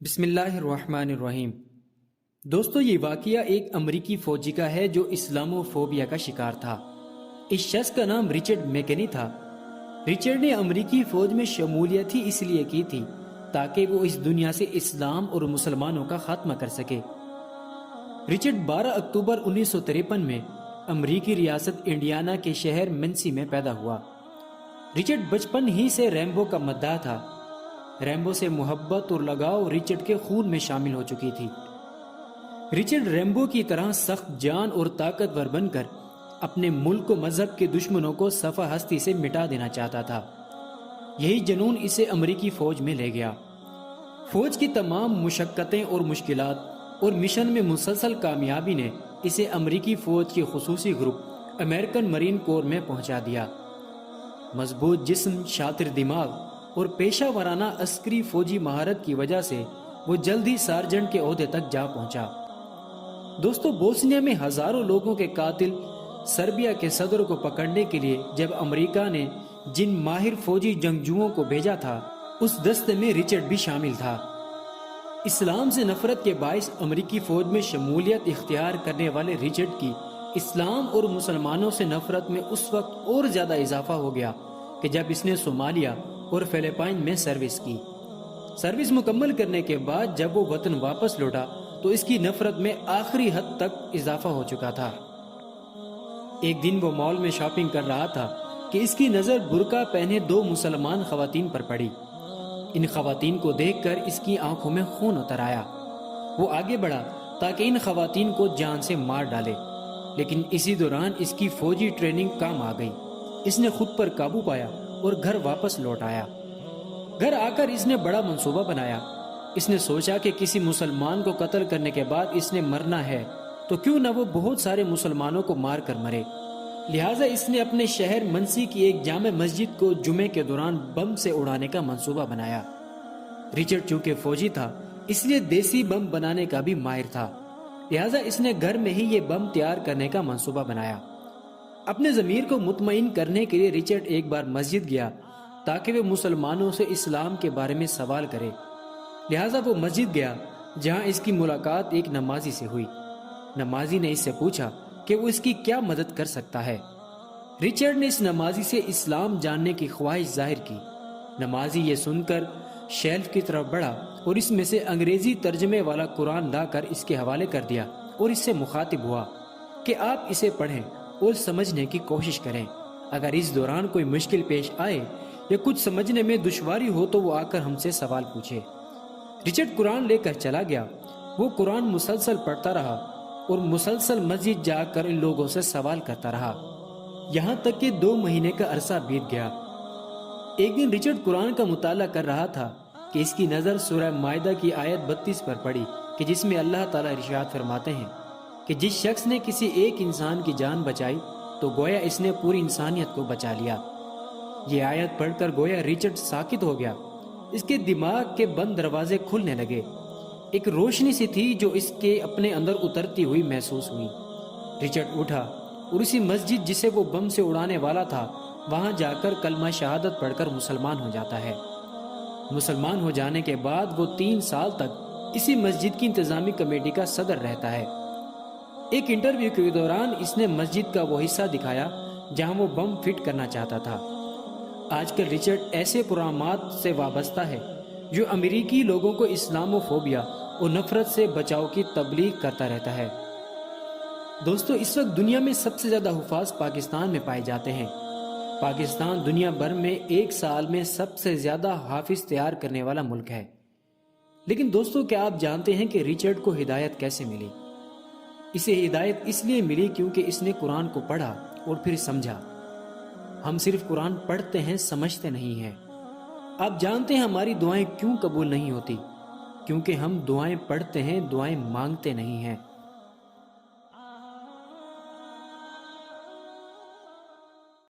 بسم اللہ الرحمن الرحیم۔ دوستو، یہ واقعہ ایک امریکی فوجی کا ہے جو اسلامو فوبیا کا شکار تھا۔ اس شخص کا نام رچرڈ میکنی تھا۔ رچرڈ نے امریکی فوج میں شمولیت ہی اس لیے کی تھی تاکہ وہ اس دنیا سے اسلام اور مسلمانوں کا خاتمہ کر سکے۔ رچرڈ 12 اکتوبر 1953 میں امریکی ریاست انڈیانا کے شہر منسی میں پیدا ہوا۔ رچرڈ بچپن ہی سے ریمبو کا مداح تھا۔ ریمبو سے محبت اور لگاؤ رچرڈ کے خون میں شامل ہو چکی تھی۔ رچرڈ ریمبو کی طرح سخت جان اور طاقتور بن کر اپنے ملک و مذہب کے دشمنوں کو صفحہ ہستی سے مٹا دینا چاہتا تھا۔ یہی جنون اسے امریکی فوج میں لے گیا۔ فوج کی تمام مشقتیں اور مشکلات اور مشن میں مسلسل کامیابی نے اسے امریکی فوج کے خصوصی گروپ امریکن مرین کور میں پہنچا دیا۔ مضبوط جسم، شاطر دماغ اور پیشہ ورانہ عسکری فوجی مہارت کی وجہ سے وہ جلد ہی سارجنٹ کے عہدے تک جا پہنچا۔ دوستو، بوسنیا میں ہزاروں لوگوں کے قاتل سربیا کے صدر کو پکڑنے کے لیے جب امریکہ نے جن ماہر فوجی جنگجوؤں کو بھیجا تھا، اس دستے میں رچرڈ بھی شامل تھا۔ اسلام سے نفرت کے باعث امریکی فوج میں شمولیت اختیار کرنے والے رچرڈ کی اسلام اور مسلمانوں سے نفرت میں اس وقت اور زیادہ اضافہ ہو گیا کہ جب اس نے صومالیہ اور فلپائن میں سروس مکمل کرنے کے بعد جب وہ وطن واپس لوٹا تو اس کی نفرت میں آخری حد تک اضافہ ہو چکا تھا۔ ایک دن وہ مال میں شاپنگ کر رہا تھا کہ اس کی نظر برقع پہنے دو مسلمان خواتین پر پڑی۔ ان خواتین کو دیکھ کر اس کی آنکھوں میں خون اتر آیا۔ وہ آگے بڑھا تاکہ ان خواتین کو جان سے مار ڈالے، لیکن اسی دوران اس کی فوجی ٹریننگ کام آ گئی۔ اس نے خود پر قابو پایا اور گھر واپس لوٹ آیا۔ گھر آ کر اس نے بڑا منصوبہ بنایا۔ اس نے سوچا کہ کسی مسلمان کو قتل کرنے کے بعد اس نے مرنا ہے تو کیوں نہ وہ بہت سارے مسلمانوں کو مار کر مرے۔ لہٰذا اس نے اپنے شہر منسی کی ایک جامع مسجد کو جمعے کے دوران بم سے اڑانے کا منصوبہ بنایا۔ رچرڈ چونکہ فوجی تھا اس لیے دیسی بم بنانے کا بھی ماہر تھا، لہٰذا اس نے گھر میں ہی یہ بم تیار کرنے کا منصوبہ بنایا۔ اپنے ضمیر کو مطمئن کرنے کے لیے رچرڈ ایک بار مسجد گیا تاکہ وہ مسلمانوں سے اسلام کے بارے میں سوال کرے۔ لہٰذا وہ مسجد گیا جہاں اس کی ملاقات ایک نمازی سے ہوئی۔ نمازی نے اس سے پوچھا کہ وہ اس کی کیا مدد کر سکتا ہے۔ رچرڈ نے اس نمازی سے اسلام جاننے کی خواہش ظاہر کی۔ نمازی یہ سن کر شیلف کی طرف بڑھا اور اس میں سے انگریزی ترجمے والا قرآن لا کر اس کے حوالے کر دیا اور اس سے مخاطب ہوا کہ آپ اسے پڑھیں اور سمجھنے کی کوشش کریں۔ اگر اس دوران کوئی مشکل پیش آئے یا کچھ سمجھنے میں دشواری ہو تو وہ آ کر ہم سے سوال پوچھے۔ رچرڈ قرآن لے کر چلا گیا۔ وہ قرآن مسلسل پڑھتا رہا اور مسلسل مسجد جا کر ان لوگوں سے سوال کرتا رہا، یہاں تک کہ 2 مہینے کا عرصہ بیت گیا۔ ایک دن رچرڈ قرآن کا مطالعہ کر رہا تھا کہ اس کی نظر سورہ مائدہ کی آیت 32 پر پڑی کہ جس میں اللہ تعالیٰ ارشاد فرماتے ہیں کہ جس شخص نے کسی ایک انسان کی جان بچائی تو گویا اس نے پوری انسانیت کو بچا لیا۔ یہ آیت پڑھ کر گویا رچرڈ ساکت ہو گیا۔ اس کے دماغ کے بند دروازے کھلنے لگے۔ ایک روشنی سی تھی جو اس کے اپنے اندر اترتی ہوئی محسوس ہوئی۔ رچرڈ اٹھا اور اسی مسجد جسے وہ بم سے اڑانے والا تھا وہاں جا کر کلمہ شہادت پڑھ کر مسلمان ہو جاتا ہے۔ مسلمان ہو جانے کے بعد وہ 3 سال تک اسی مسجد کی انتظامی کمیٹی کا صدر رہتا ہے۔ ایک انٹرویو کے دوران اس نے مسجد کا وہ حصہ دکھایا جہاں وہ بم فٹ کرنا چاہتا تھا۔ آج کل رچرڈ ایسے پروگرامات سے وابستہ ہے جو امریکی لوگوں کو اسلام و فوبیا اور نفرت سے بچاؤ کی تبلیغ کرتا رہتا ہے۔ دوستو، اس وقت دنیا میں سب سے زیادہ حفاظ پاکستان میں پائے جاتے ہیں۔ پاکستان دنیا بھر میں ایک سال میں سب سے زیادہ حافظ تیار کرنے والا ملک ہے۔ لیکن دوستو، کیا آپ جانتے ہیں کہ رچرڈ کو ہدایت کیسے ملی؟ اسے ہدایت اس لیے ملی کیونکہ اس نے قرآن کو پڑھا اور پھر سمجھا۔ ہم صرف قرآن پڑھتے ہیں، سمجھتے نہیں ہیں۔ آپ جانتے ہیں ہماری دعائیں کیوں قبول نہیں ہوتی؟ کیونکہ ہم دعائیں پڑھتے ہیں، دعائیں مانگتے نہیں ہیں۔